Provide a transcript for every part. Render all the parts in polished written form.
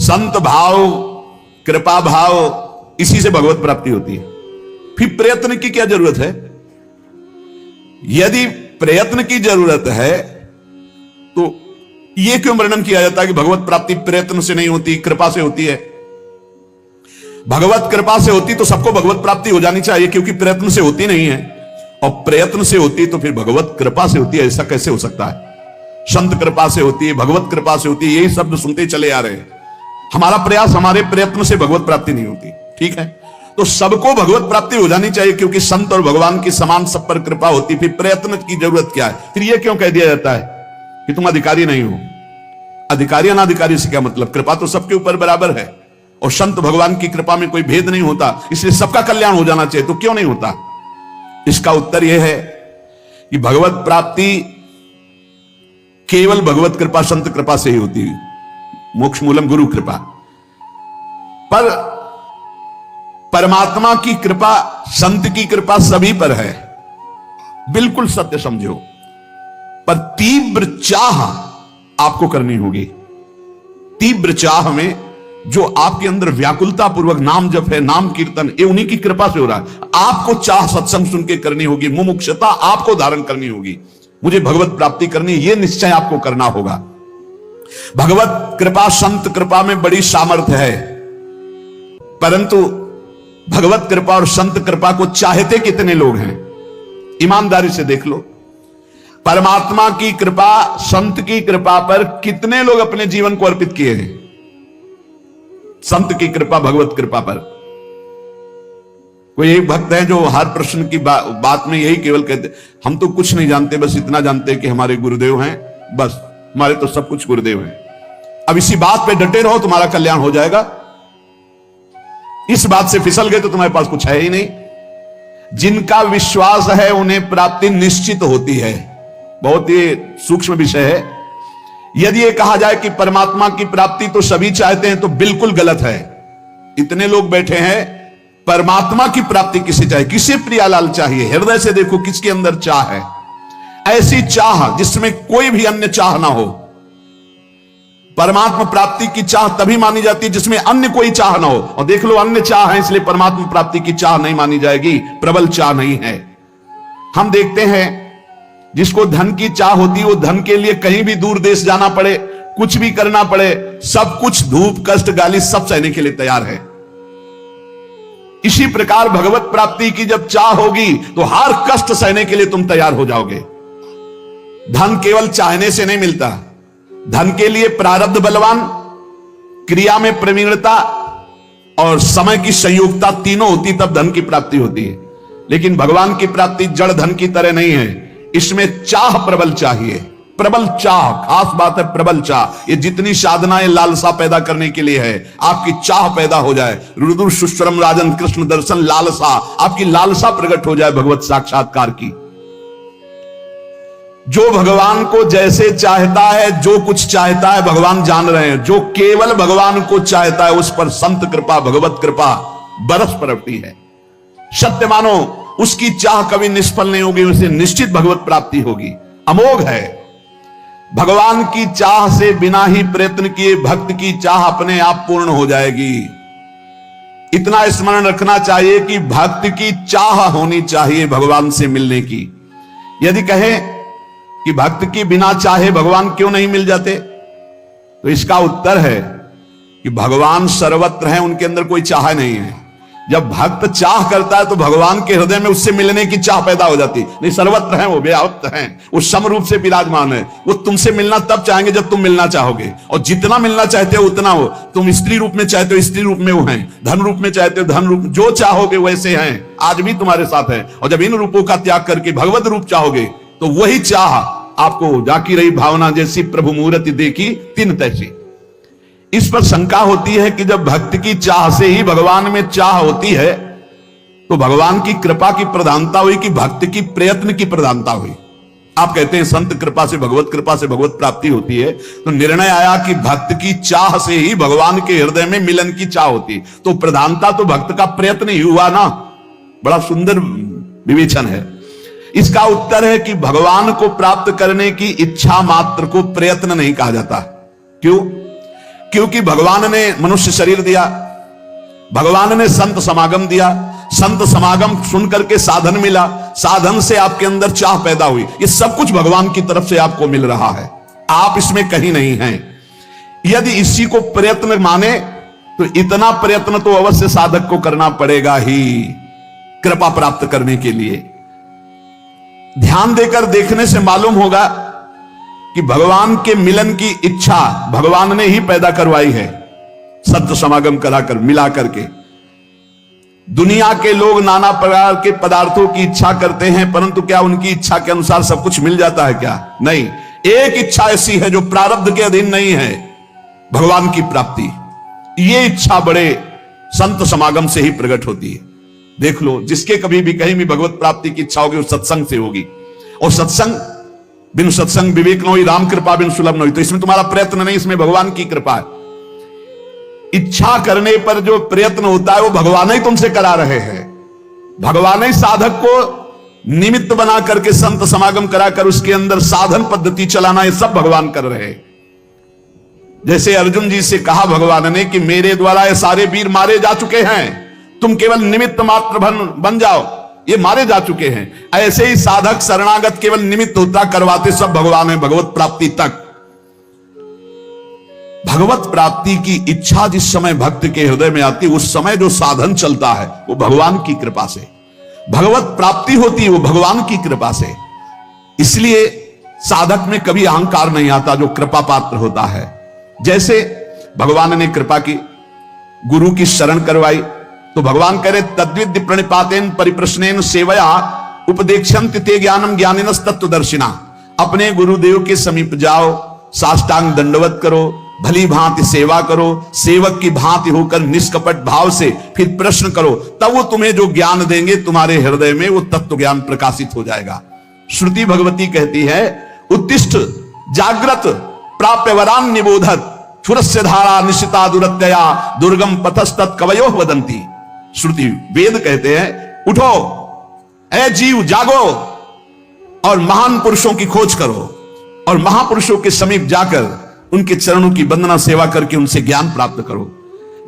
संत भाव, कृपा भाव, इसी से भगवत प्राप्ति होती है। फिर प्रयत्न की क्या जरूरत है? यदि प्रयत्न की जरूरत है तो यह क्यों वर्णन किया जाता है कि भगवत प्राप्ति प्रयत्न से नहीं होती, कृपा से होती है? भगवत कृपा से होती तो सबको भगवत प्राप्ति हो जानी चाहिए, क्योंकि प्रयत्न से होती नहीं है। और प्रयत्न से होती तो फिर भगवत कृपा से होती है, ऐसा कैसे हो सकता है? संत कृपा से होती है, भगवत कृपा से होती है, यही शब्द सुनते चले आ रहे हैं। हमारा प्रयास, हमारे प्रयत्न से भगवत प्राप्ति नहीं होती। ठीक है, तो सबको भगवत प्राप्ति हो जानी चाहिए, क्योंकि संत और भगवान की समान सब पर कृपा होती। फिर प्रयत्न की जरूरत क्या है? फिर यह क्यों कह दिया जाता है कि तुम अधिकारी नहीं हो? अधिकारी अनाधिकारी से क्या मतलब? कृपा तो सबके ऊपर बराबर है, और संत भगवान की कृपा में कोई भेद नहीं होता, इसलिए सबका कल्याण हो जाना चाहिए। तो क्यों नहीं होता? इसका उत्तर यह है कि भगवत प्राप्ति केवल भगवत कृपा, संत कृपा से ही होती है, मोक्ष मूलम गुरु कृपा। पर परमात्मा की कृपा, संत की कृपा सभी पर है, बिल्कुल सत्य समझो। पर तीव्र चाह आपको करनी होगी। तीव्र चाह में जो आपके अंदर व्याकुलता पूर्वक नाम जप है, नाम कीर्तन, ये उन्हीं की कृपा से हो रहा है। आपको चाह सत्संग सुन के करनी होगी, मुमुक्षुता आपको धारण करनी होगी। मुझे भगवत प्राप्ति करनी, यह निश्चय आपको करना होगा। भगवत कृपा, संत कृपा में बड़ी सामर्थ्य है, परंतु भगवत कृपा और संत कृपा को चाहते कितने लोग हैं? ईमानदारी से देख लो। परमात्मा की कृपा, संत की कृपा पर कितने लोग अपने जीवन को अर्पित किए हैं? संत की कृपा, भगवत कृपा पर कोई एक भक्त है जो हर प्रश्न की बात में यही केवल कहते, हम तो कुछ नहीं जानते, बस इतना जानते कि हमारे गुरुदेव हैं, बस हमारे तो सब कुछ गुरुदेव हैं। अब इसी बात पे डटे रहो, तुम्हारा कल्याण हो जाएगा। इस बात से फिसल गए तो तुम्हारे पास कुछ है ही नहीं। जिनका विश्वास है उन्हें प्राप्ति निश्चित होती है। बहुत ही सूक्ष्म विषय है। यदि ये कहा जाए कि परमात्मा की प्राप्ति तो सभी चाहते हैं, तो बिल्कुल गलत है। इतने लोग बैठे हैं, परमात्मा की प्राप्ति किसे चाहिए? किसे प्रियालाल चाहिए? हृदय से देखो किसके अंदर चाह है। ऐसी चाह जिसमें कोई भी अन्य चाह ना हो। परमात्मा प्राप्ति की चाह तभी मानी जाती है जिसमें अन्य कोई चाह ना हो। और देख लो, अन्य चाह है, इसलिए परमात्मा प्राप्ति की चाह नहीं मानी जाएगी, प्रबल चाह नहीं है। हम देखते हैं जिसको धन की चाह होती है, वो धन के लिए कहीं भी दूर देश जाना पड़े, कुछ भी करना पड़े, सब कुछ, धूप कष्ट गाली सब सहने के लिए तैयार है। इसी प्रकार भगवत प्राप्ति की जब चाह होगी तो हर कष्ट सहने के लिए तुम तैयार हो जाओगे। धन केवल चाहने से नहीं मिलता। धन के लिए प्रारब्ध बलवान, क्रिया में प्रवीणता और समय की संयोगता तीनों होती, तब धन की प्राप्ति होती है। लेकिन भगवान की प्राप्ति जड़ धन की तरह नहीं है, इसमें चाह प्रबल चाहिए। प्रबल चाह, खास बात है प्रबल चाह। ये जितनी साधनाएं लालसा पैदा करने के लिए है, आपकी चाह पैदा हो जाए। रुद्र सुश्रम राजन कृष्ण दर्शन लालसा, आपकी लालसा प्रकट हो जाए भगवत साक्षात्कार की। जो भगवान को जैसे चाहता है, जो कुछ चाहता है, भगवान जान रहे हैं। जो केवल भगवान को चाहता है उस पर संत कृपा, भगवत कृपा बरस पड़ती है। सत्य मानो, उसकी चाह कभी निष्फल नहीं होगी, उसे निश्चित भगवत प्राप्ति होगी। अमोघ है। भगवान की चाह से बिना ही प्रयत्न किए भक्त की चाह अपने आप पूर्ण हो जाएगी। इतना स्मरण रखना चाहिए कि भक्त की चाह होनी चाहिए भगवान से मिलने की। यदि कहें कि भक्त की बिना चाहे भगवान क्यों नहीं मिल जाते, तो इसका उत्तर है कि भगवान सर्वत्र हैं, उनके अंदर कोई चाह नहीं है। जब भक्त चाह करता है तो भगवान के हृदय में उससे मिलने की चाह पैदा हो जाती। नहीं, सर्वत्र हैं, वो व्याप्त हैं, वो समरूप से विराजमान है। वो तुमसे मिलना तब चाहेंगे जब तुम मिलना चाहोगे, और जितना मिलना चाहते हो उतना हो। तुम स्त्री रूप में चाहते हो, स्त्री रूप में वो हैं, धन रूप में चाहते हो, धन रूप, जो चाहोगे वैसे हैं, आज भी तुम्हारे साथ है। और जब इन रूपों का त्याग करके भगवत रूप चाहोगे तो वही चाह आपको, जाकी रही भावना जैसी प्रभु मूर्ति देखी तिन तैसी। इस पर शंका होती है कि जब भक्त की चाह से ही भगवान में चाह होती है, तो भगवान की कृपा की प्रधानता हुई कि भक्त की प्रयत्न की प्रधानता हुई? आप कहते हैं संत कृपा से, भगवत कृपा से भगवत प्राप्ति होती है, तो निर्णय आया कि भक्त की चाह से ही भगवान के हृदय में मिलन की चाह होती। तो प्रधानता तो भक्त का प्रयत्न ही हुआ ना। बड़ा सुंदर विवेचन है। इसका उत्तर है कि भगवान को प्राप्त करने की इच्छा मात्र को प्रयत्न नहीं कहा जाता। क्यों? क्योंकि भगवान ने मनुष्य शरीर दिया, भगवान ने संत समागम दिया, संत समागम सुनकर के साधन मिला, साधन से आपके अंदर चाह पैदा हुई। ये सब कुछ भगवान की तरफ से आपको मिल रहा है, आप इसमें कहीं नहीं हैं। यदि इसी को प्रयत्न माने तो इतना प्रयत्न तो अवश्य साधक को करना पड़ेगा ही कृपा प्राप्त करने के लिए। ध्यान देकर देखने से मालूम होगा कि भगवान के मिलन की इच्छा भगवान ने ही पैदा करवाई है, सत्य समागम कराकर मिला करके। दुनिया के लोग नाना प्रकार के पदार्थों की इच्छा करते हैं, परंतु क्या उनकी इच्छा के अनुसार सब कुछ मिल जाता है क्या? नहीं। एक इच्छा ऐसी है जो प्रारब्ध के अधीन नहीं है, भगवान की प्राप्ति। ये इच्छा बड़े संत समागम से ही प्रकट होती है। देख लो, जिसके कभी भी कहीं भी भगवत प्राप्ति की इच्छा होगी वो सत्संग से होगी, और सत्संग बिन सत्संग विवेक न होई, राम कृपा बिन सुलभ न होई। तो इसमें तुम्हारा प्रयत्न नहीं, इसमें भगवान की कृपा है। इच्छा करने पर जो प्रयत्न होता है वो भगवान ही तुमसे करा रहे हैं। भगवान ही साधक को निमित्त बना करके संत समागम कराकर उसके अंदर साधन पद्धति चलाना, ये सब भगवान कर रहे हैं। जैसे अर्जुन जी से कहा भगवान ने कि मेरे द्वारा ये सारे वीर मारे जा चुके हैं, तुम केवल निमित्त मात्र बन जाओ, ये मारे जा चुके हैं। ऐसे ही साधक शरणागत केवल निमित्त होता, करवाते सब भगवान है। भगवत प्राप्ति तक, भगवत प्राप्ति की इच्छा जिस समय भक्त के हृदय में आती, उस समय जो साधन चलता है वो भगवान की कृपा से, भगवत प्राप्ति होती है वो भगवान की कृपा से। इसलिए साधक में कभी अहंकार नहीं आता जो कृपा पात्र होता है। जैसे भगवान ने कृपा की, गुरु की शरण करवाई, तो भगवान कह रहे तद्विद्य प्रणिपातेन परिप्रश्नेन सेवया उपदेक्षन्ति ते ज्ञानम ज्ञानिनस तत्वदर्शिना। अपने गुरुदेव के समीप जाओ, साष्टांग दंडवत करो, भली भांति सेवा करो, सेवक की भांति होकर निष्कपट भाव से फिर प्रश्न करो, तब वो तुम्हें जो ज्ञान देंगे तुम्हारे हृदय में वो तत्व ज्ञान प्रकाशित हो जाएगा। श्रुति भगवती कहती है उत्तिष्ठ जागृत प्राप्य वरान निबोधत क्षुरस्य धारा निशिता दुरत्यया दुर्गम पथस्तत् कवयो वदंती। श्रुति वेद कहते हैं उठो ऐ जीव, जागो और महान पुरुषों की खोज करो, और महापुरुषों के समीप जाकर उनके चरणों की वंदना सेवा करके उनसे ज्ञान प्राप्त करो।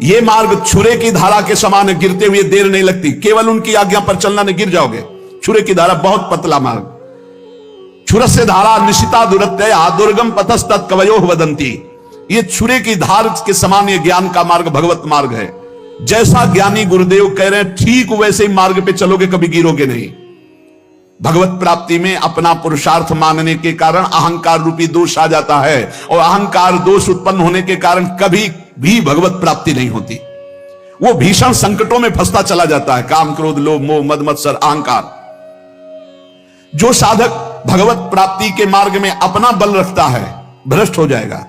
यह मार्ग छुरे की धारा के समान है, गिरते हुए देर नहीं लगती, केवल उनकी आज्ञा पर चलना नहीं गिर जाओगे। छुरे की धारा बहुत पतला मार्ग, छुरस्य धारा निशिता दुरत्यया दुर्गम पथस्तत् कवयो वदंती। ये छुरे की धार के समान ये ज्ञान का मार्ग भगवत मार्ग है। जैसा ज्ञानी गुरुदेव कह रहे हैं ठीक वैसे ही मार्ग पे चलोगे, कभी गिरोगे नहीं। भगवत प्राप्ति में अपना पुरुषार्थ मानने के कारण अहंकार रूपी दोष आ जाता है, और अहंकार दोष उत्पन्न होने के कारण कभी भी भगवत प्राप्ति नहीं होती। वो भीषण संकटों में फंसता चला जाता है, काम क्रोध लोभ मोह मद मत्सर अहंकार। जो साधक भगवत प्राप्ति के मार्ग में अपना बल रखता है भ्रष्ट हो जाएगा।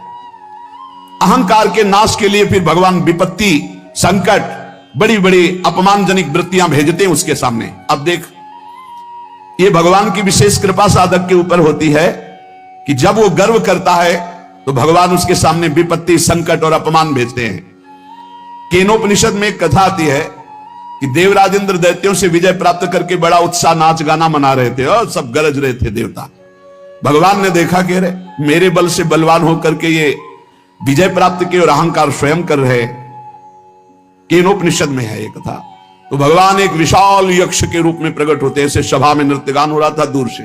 अहंकार के नाश के लिए फिर भगवान विपत्ति संकट बड़ी बड़ी अपमानजनक वृत्तियां भेजते हैं उसके सामने। अब देख, ये भगवान की विशेष कृपा साधक के ऊपर होती है कि जब वो गर्व करता है तो भगवान उसके सामने विपत्ति संकट और अपमान भेजते हैं। केनोपनिषद में एक कथा आती है कि देवराजेंद्र दैत्यों से विजय प्राप्त करके बड़ा उत्साह नाच गाना मना रहे थे और सब गरज रहे थे देवता। भगवान ने देखा कि अरे मेरे बल से बलवान होकर के ये विजय प्राप्त किए और अहंकार स्वयं कर रहे। केनोपनिषद में है ये कथा। तो भगवान एक विशाल यक्ष के रूप में प्रकट होते हैं। ऐसे सभा में नृत्य गान हो रहा था, दूर से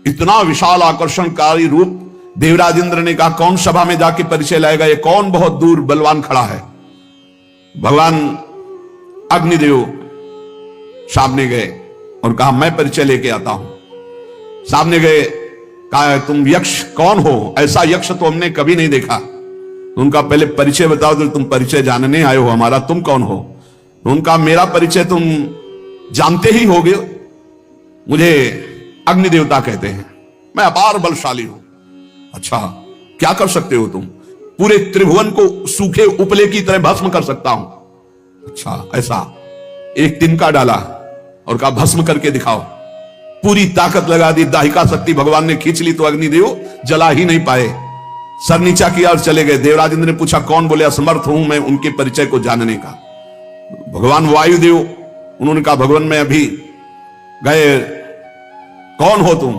इतना विशाल आकर्षणकारी रूप। देवराजेंद्र ने कहा कौन सभा में जाके परिचय लाएगा, ये कौन बहुत दूर बलवान खड़ा है। भगवान अग्निदेव सामने गए और कहा मैं परिचय लेके आता हूं। सामने गए, कहा तुम यक्ष कौन हो, ऐसा यक्ष तो हमने कभी नहीं देखा। तो उनका पहले परिचय बताओ, तो तुम परिचय जानने आए हो हमारा, तुम कौन हो। तो उनका मेरा परिचय तुम जानते ही होगे, मुझे अग्नि देवता कहते हैं, मैं अपार बलशाली हूं। अच्छा क्या कर सकते हो तुम? पूरे त्रिभुवन को सूखे उपले की तरह भस्म कर सकता हूं। अच्छा ऐसा, एक तिनका डाला और कहा भस्म करके दिखाओ। पूरी ताकत लगा दी, दाहिका शक्ति भगवान ने खींच ली तो अग्निदेव जला ही नहीं पाए। सर नीचा किया और चले गए। देवराजेंद्र ने पूछा कौन, बोले असमर्थ हूं मैं उनके परिचय को जानने का। भगवान वायुदेव, उन्होंने कहा भगवान मैं अभी गए, कौन हो तुम?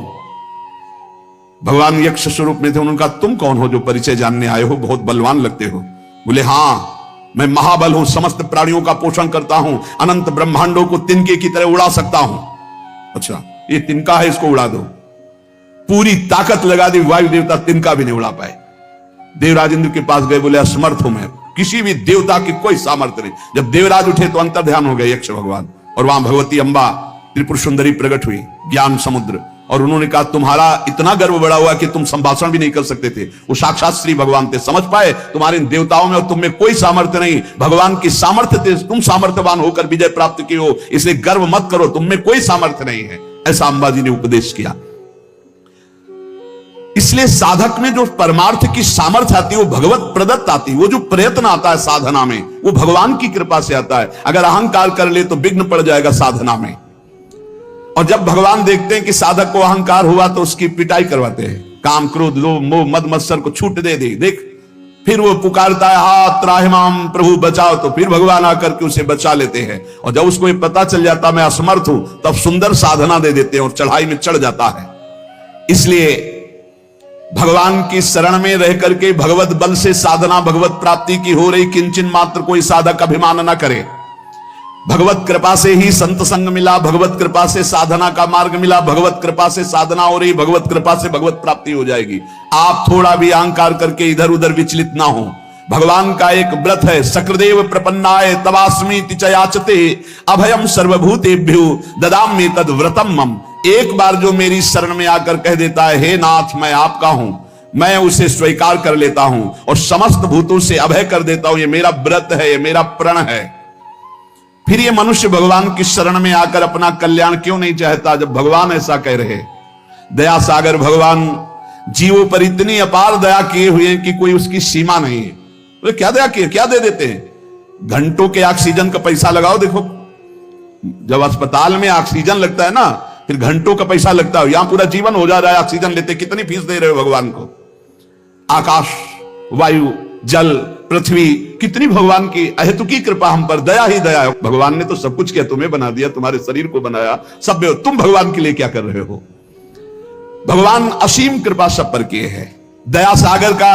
भगवान यक्ष स्वरूप में थे। उन्होंने कहा तुम कौन हो जो परिचय जानने आए हो, बहुत बलवान लगते हो। बोले हाँ मैं महाबल हूं, समस्त प्राणियों का पोषण करता हूं, अनंत ब्रह्मांडों को तिनके की तरह उड़ा सकता हूं। अच्छा ये तिनका है, इसको उड़ा दो। पूरी ताकत लगा दी, वायु देवता तिनका भी नहीं उड़ा पाए। देवराज इंद्र के पास गए, बोले असमर्थ हूं मैं, किसी भी देवता की कोई सामर्थ्य नहीं। जब देवराज उठे तो अंतर ध्यान हो गए यक्ष भगवान, और वहां भगवती अंबा त्रिपुर सुंदरी प्रकट हुई, ज्ञान समुद्र। और उन्होंने कहा तुम्हारा इतना गर्व बढ़ा हुआ कि तुम संभाषण भी नहीं कर सकते थे। वो साक्षात श्री भगवान थे, समझ पाए तुम्हारे देवताओं में और तुम में कोई सामर्थ्य नहीं, भगवान की सामर्थ्य थे, तुम सामर्थ्यवान होकर विजय प्राप्त की हो, इसलिए गर्व मत करो, तुम में कोई सामर्थ्य नहीं है। ऐसा अंबाजी ने उपदेश किया। इसलिए साधक में जो परमार्थ की सामर्थ्य आती है वो भगवत प्रदत्त आती है। वो जो प्रयत्न आता है साधना में वो भगवान की कृपा से आता है। अगर अहंकार कर ले तो विघ्न पड़ जाएगा साधना में। और जब भगवान देखते हैं कि साधक को अहंकार हुआ तो उसकी पिटाई करवाते हैं। काम क्रोध लोभ मोह मद मत्सर को छूट दे देख, फिर वो पुकारता है हाथ त्राहिमाम प्रभु बचाओ, तो फिर भगवान आकर के उसे बचा लेते हैं। और जब उसको ये पता चल जाता मैं असमर्थ हूं, तब सुंदर साधना दे देते हैं और चढ़ाई में चढ़ जाता है। इसलिए भगवान की शरण में रह करके भगवत बल से साधना भगवत प्राप्ति की हो रही, किंचन मात्र कोई साधक अभिमान न करे। भगवत कृपा से ही संत संग मिला, भगवत कृपा से साधना का मार्ग मिला, भगवत कृपा से साधना हो रही, भगवत कृपा से भगवत प्राप्ति हो जाएगी। आप थोड़ा भी अहंकार करके इधर उधर विचलित ना हो। भगवान का एक व्रत है, सकृदेव प्रपन्नाय तवास्मीति च याचते अभयम सर्वभूतेभ्यो ददामि तद व्रतम मम। एक बार जो मेरी शरण में आकर कह देता है हे नाथ मैं आपका हूं, मैं उसे स्वीकार कर लेता हूं और समस्त भूतों से अभय कर देता हूं। ये मेरा व्रत है, ये मेरा प्रण है। फिर ये मनुष्य भगवान की शरण में आकर अपना कल्याण क्यों नहीं चाहता, जब भगवान ऐसा कह रहे। दया सागर भगवान जीवों पर इतनी अपार दया किए हुए हैं कि कोई उसकी सीमा नहीं है। तो क्या दया किए, क्या दे देते हैं। घंटों के ऑक्सीजन का पैसा लगाओ, देखो जब अस्पताल में ऑक्सीजन लगता है ना, फिर घंटों का पैसा लगता है। यहां पूरा जीवन हो जा रहा है ऑक्सीजन लेते, कितनी फीस दे रहे हो भगवान को। आकाश वायु जल पृथ्वी, कितनी भगवान की अहेतुकी कृपा हम पर, दया ही दया है। भगवान ने तो सब कुछ किया, तुम्हें बना दिया, तुम्हारे शरीर को बनाया, सब तुम भगवान के लिए क्या कर रहे हो। भगवान असीम कृपा सब पर किए हैं। दया सागर का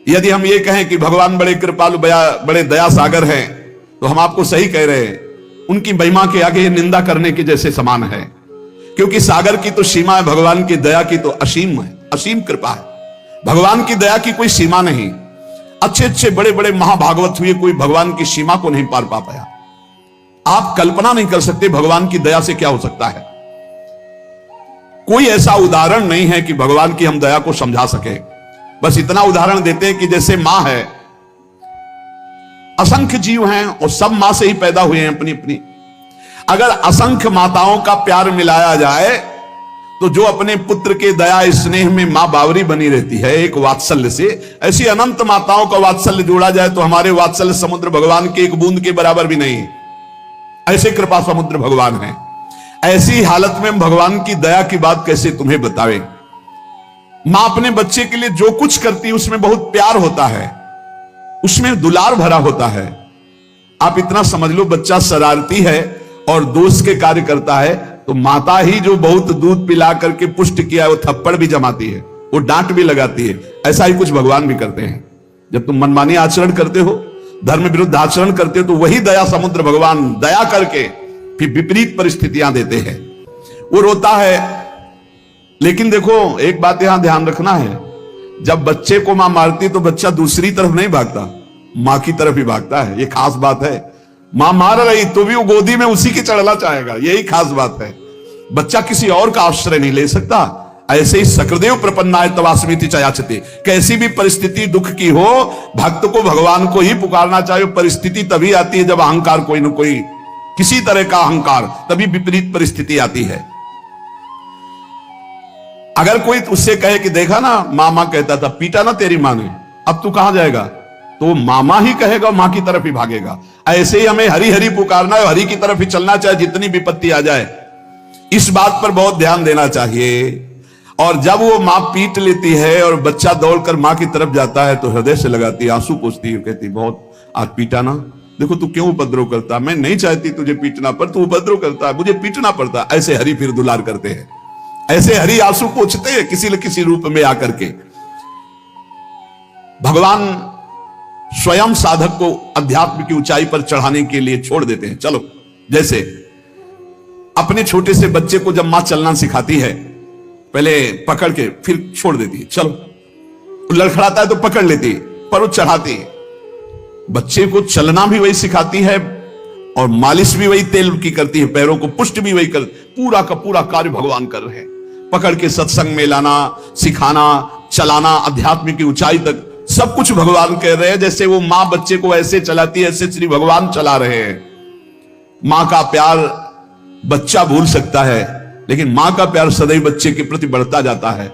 यदि हम ये कहें कि भगवान बड़े कृपालु बड़े दया सागर हैं, तो हम आपको सही कह रहे हैं। उनकी महिमा के आगे निंदा करने के जैसे समान है, क्योंकि सागर की तो सीमा है, भगवान की दया की तो असीम है, असीम कृपा है। भगवान की दया की कोई सीमा नहीं। अच्छे अच्छे बड़े बड़े महाभागवत हुए, कोई भगवान की सीमा को नहीं पार पा पाया। आप कल्पना नहीं कर सकते भगवान की दया से क्या हो सकता है। कोई ऐसा उदाहरण नहीं है कि भगवान की हम दया को समझा सके। बस इतना उदाहरण देते हैं कि जैसे मां है, असंख्य जीव हैं और सब मां से ही पैदा हुए हैं अपनी अपनी। अगर असंख्य माताओं का प्यार मिलाया जाए तो जो अपने पुत्र के दया स्नेह में मां बावरी बनी रहती है एक वात्सल्य से, ऐसी अनंत माताओं का वात्सल्य जोड़ा जाए तो हमारे वात्सल्य समुद्र भगवान के एक बूंद के बराबर भी नहीं। ऐसे कृपा समुद्र भगवान है। ऐसी हालत में भगवान की दया की बात कैसे तुम्हें बतावे। मां अपने बच्चे के लिए जो कुछ करती है उसमें बहुत प्यार होता है, उसमें दुलार भरा होता है। आप इतना समझ लो, बच्चा शरारती है और दोष के कार्य करता है तो माता ही जो बहुत दूध पिला करके पुष्ट किया है वो थप्पड़ भी जमाती है, वो डांट भी लगाती है। ऐसा ही कुछ भगवान भी करते हैं। जब तुम मनमानी आचरण करते हो, धर्म विरुद्ध आचरण करते हो, तो वही दया समुद्र भगवान दया करके फिर विपरीत परिस्थितियां देते हैं। वो रोता है, लेकिन देखो एक बात यहां ध्यान रखना है, जब बच्चे को मां मारती तो बच्चा दूसरी तरफ नहीं भागता, मां की तरफ ही भागता है। ये खास बात है। मां मार रही तो भी वो गोदी में उसी की चढ़ना चाहेगा, यही खास बात है। बच्चा किसी और का आश्रय नहीं ले सकता। ऐसे ही सकृदेव प्रपन्नाय तवास्मीति च याचते। कैसी भी परिस्थिति दुख की हो, भक्त को भगवान को ही पुकारना चाहिए। परिस्थिति तभी आती है जब अहंकार कोई न कोई, किसी तरह का अहंकार, तभी विपरीत परिस्थिति आती है। अगर कोई उससे कहे कि देखा ना मामा कहता था, पीटा ना तेरी मां ने, अब तू कहां जाएगा, तो मामा ही कहेगा, मां की तरफ ही भागेगा। ऐसे ही हमें हरि हरि पुकारना है, हरि की तरफ ही चलना चाहिए जितनी विपत्ति आ जाए। इस बात पर बहुत ध्यान देना चाहिए। और जब वो मां पीट लेती है और बच्चा दौड़कर मां की तरफ जाता है तो हृदय से लगाती है, आंसू पोंछती है, कहती बहुत आज पीटा ना, देखो तू क्यों उपद्रव करता, मैं नहीं चाहती तुझे पीटना पर तू उपद्रव करता है, मुझे पीटना पड़ता। ऐसे हरि फिर दुलार करते हैं। ऐसे हरि आंसू पोंछते हैं किसी न किसी रूप में आकर के। भगवान स्वयं साधक को अध्यात्म की ऊंचाई पर चढ़ाने के लिए छोड़ देते हैं। चलो, जैसे अपने छोटे से बच्चे को जब मां चलना सिखाती है, पहले पकड़ के फिर छोड़ देती है, चलो। लड़खड़ाता है तो पकड़ लेती है, पर वो चढ़ाती है। बच्चे को चलना भी वही सिखाती है और मालिश भी वही तेल की करती है, पैरों को पुष्ट भी वही कर, पूरा का पूरा कार्य भगवान कर रहे हैं। पकड़ के सत्संग में लाना, सिखाना, चलाना, अध्यात्म की ऊंचाई तक सब कुछ भगवान कह रहे हैं। जैसे वो मां बच्चे को ऐसे चलाती है, ऐसे श्री भगवान चला रहे हैं। मां का प्यार बच्चा भूल सकता है, लेकिन मां का प्यार सदैव बच्चे के प्रति बढ़ता जाता है।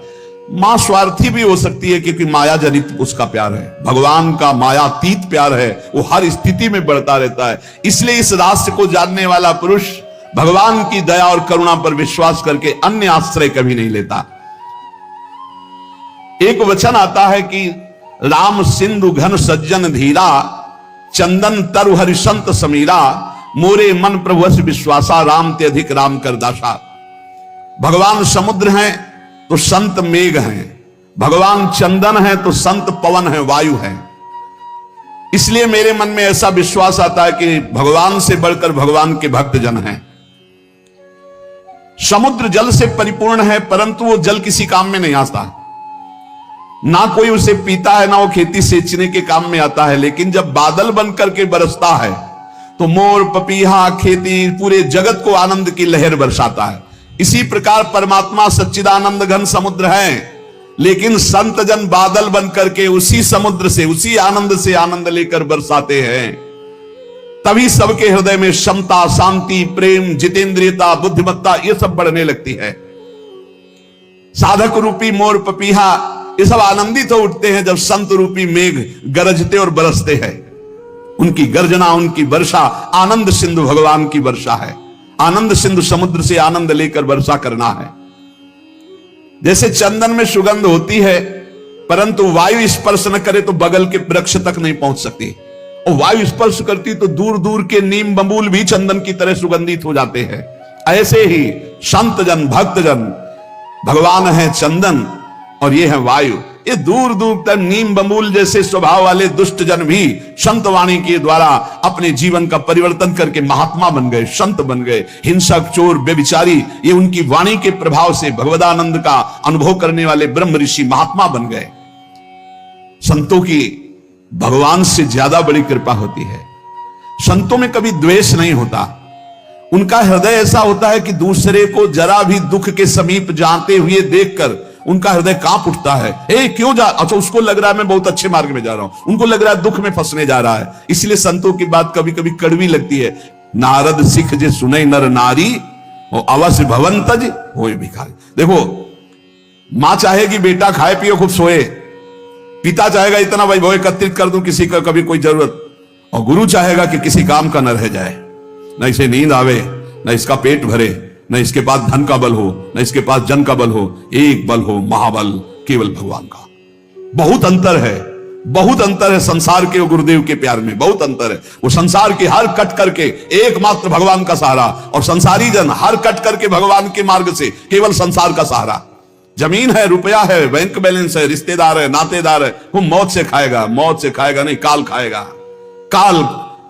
मां स्वार्थी भी हो सकती है क्योंकि माया जनित उसका प्यार है। भगवान का मायातीत प्यार है, वो हर स्थिति में बढ़ता रहता है। इसलिए इस रास्ते को जानने वाला पुरुष भगवान की दया और करुणा पर विश्वास करके अन्य आश्रय कभी नहीं लेता। एक वचन आता है कि राम सिंधु घन सज्जन धीरा, चंदन तरु हरिशंत समीरा, मोरे मन प्रभु विश्वासा, राम ते अधिक राम कर दासा। भगवान समुद्र हैं तो संत मेघ हैं, भगवान चंदन है तो संत पवन है, वायु है। इसलिए मेरे मन में ऐसा विश्वास आता है कि भगवान से बढ़कर भगवान के भक्त जन हैं। समुद्र जल से परिपूर्ण है, परंतु वो जल किसी काम में नहीं आता, ना कोई उसे पीता है, ना वो खेती सींचने के काम में आता है। लेकिन जब बादल बनकर के बरसता है तो मोर, पपीहा, खेती, पूरे जगत को आनंद की लहर बरसाता है। इसी प्रकार परमात्मा सच्चिदानंद घन समुद्र है, लेकिन संत जन बादल बनकर के उसी समुद्र से, उसी आनंद से आनंद लेकर बरसाते हैं। तभी सबके हृदय में क्षमता, शांति, प्रेम, जितेंद्रियता, बुद्धिमत्ता ये सब बढ़ने लगती है। साधक रूपी मोर, पपीहा ये सब आनंदित हो उठते हैं जब संत रूपी मेघ गरजते और बरसते हैं। उनकी गर्जना, उनकी वर्षा आनंद सिंधु भगवान की वर्षा है। आनंद सिंधु समुद्र से आनंद लेकर वर्षा करना है। जैसे चंदन में सुगंध होती है, परंतु वायु स्पर्श न करे तो बगल के वृक्ष तक नहीं पहुंच सकती, और वायु स्पर्श करती तो दूर दूर के नीम बबूल भी चंदन की तरह सुगंधित हो जाते हैं। ऐसे ही संत जन, भक्त जन, भगवान है चंदन और ये है वायु। ये दूर दूर तक नीम बबूल जैसे स्वभाव वाले दुष्ट जन भी संत वाणी के द्वारा अपने जीवन का परिवर्तन करके महात्मा बन गए, संत बन गए। हिंसक, चोर, व्यभिचारी ये उनकी वाणी के प्रभाव से भगवदानंद का अनुभव करने वाले ब्रह्म ऋषि महात्मा बन गए। संतों की भगवान से ज्यादा बड़ी कृपा होती है। संतों में कभी द्वेष नहीं होता। उनका हृदय ऐसा होता है कि दूसरे को जरा भी दुख के समीप जाते हुए देखकर उनका हृदय कांप उठता है। ए क्यों जा, अच्छा उसको लग रहा है मैं बहुत अच्छे मार्ग में जा रहा हूं, उनको लग रहा है दुख में फंसने जा रहा है। इसलिए संतों की बात कभी कभी कड़वी लगती है। नारद सिख जे सुने नर नारी, और अवश्य भवंतज होए भिखारी। देखो, मां चाहेगी बेटा खाए पिए खूब सोए, पिता चाहेगा इतना वैभव एकत्रित कर दूं किसी का कभी कोई जरूरत, और गुरु चाहेगा कि किसी काम का न रह जाए, न इसे नींद आवे, न इसका पेट भरे, न इसके पास धन का बल हो, न इसके पास जन का बल हो, एक बल हो महाबल केवल भगवान का। बहुत अंतर है, बहुत अंतर है संसार के और गुरुदेव के प्यार में, बहुत अंतर है। वो संसार की हर कट करके एकमात्र भगवान का सहारा, और संसारी जन हर कट करके भगवान के मार्ग से केवल संसार का सहारा। जमीन है, रुपया है, बैंक बैलेंस है, रिश्तेदार है, नातेदार है, वो मौत से खाएगा, मौत से खाएगा नहीं, काल खाएगा। काल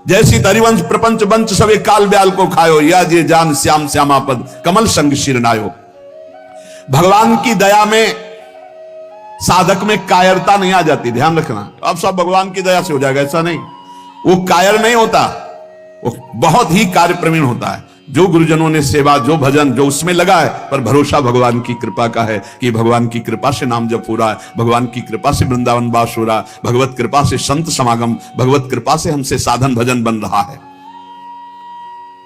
जैसी तरिवंश प्रपंच बंच सवे काल ब्याल को खायो, या जे जान श्याम श्यामा पद कमल संग शिरनायो। भगवान की दया में साधक में कायरता नहीं आ जाती, ध्यान रखना। अब सब भगवान की दया से हो जाएगा ऐसा नहीं, वो कायर नहीं होता, वो बहुत ही कार्य प्रवीण होता है। जो गुरुजनों ने सेवा, जो भजन, जो उसमें लगा है, पर भरोसा भगवान की कृपा का है कि भगवान की कृपा से नाम जप हो रहा है, भगवान की कृपा से वृंदावन वास हो रहा है, भगवत कृपा से संत समागम, भगवत कृपा से हमसे साधन भजन बन रहा है।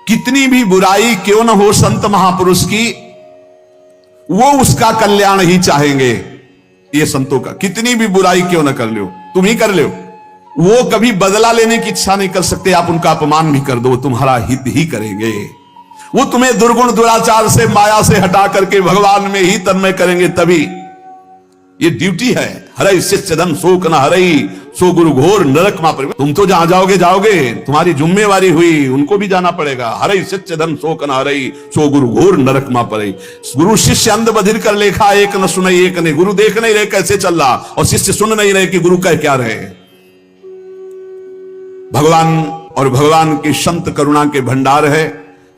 कितनी भी बुराई क्यों न हो संत महापुरुष की, वो उसका कल्याण ही चाहेंगे। ये संतों का, कितनी भी बुराई क्यों न कर लो, तुम ही कर लो, वो कभी बदला लेने की इच्छा नहीं कर सकते। आप उनका अपमान भी कर दो, तुम्हारा हित ही करेंगे। वो तुम्हें दुर्गुण दुराचार से, माया से हटा करके भगवान में ही तन्मय करेंगे। तभी ये ड्यूटी है। हरई शिष्य धन शोक न हरई, सो गुरु घोर नरक मा परे। तुम तो जहां जाओगे जाओगे, तुम्हारी जिम्मेवारी हुई, उनको भी जाना पड़ेगा। हरई शिष्य धन शोक न हरई, सो गुरु घोर नरक मा परे। गुरु शिष्य अंध बधिर कर लेखा, एक न सुनई एक ने। गुरु देख नहीं रहे कैसे चल रहा, और शिष्य सुन नहीं रहे कि गुरु कह क्या रहे। भगवान और भगवान की संत करुणा के भंडार है।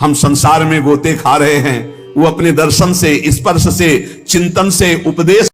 हम संसार में गोते खा रहे हैं, वो अपने दर्शन से, स्पर्श से, चिंतन से, उपदेश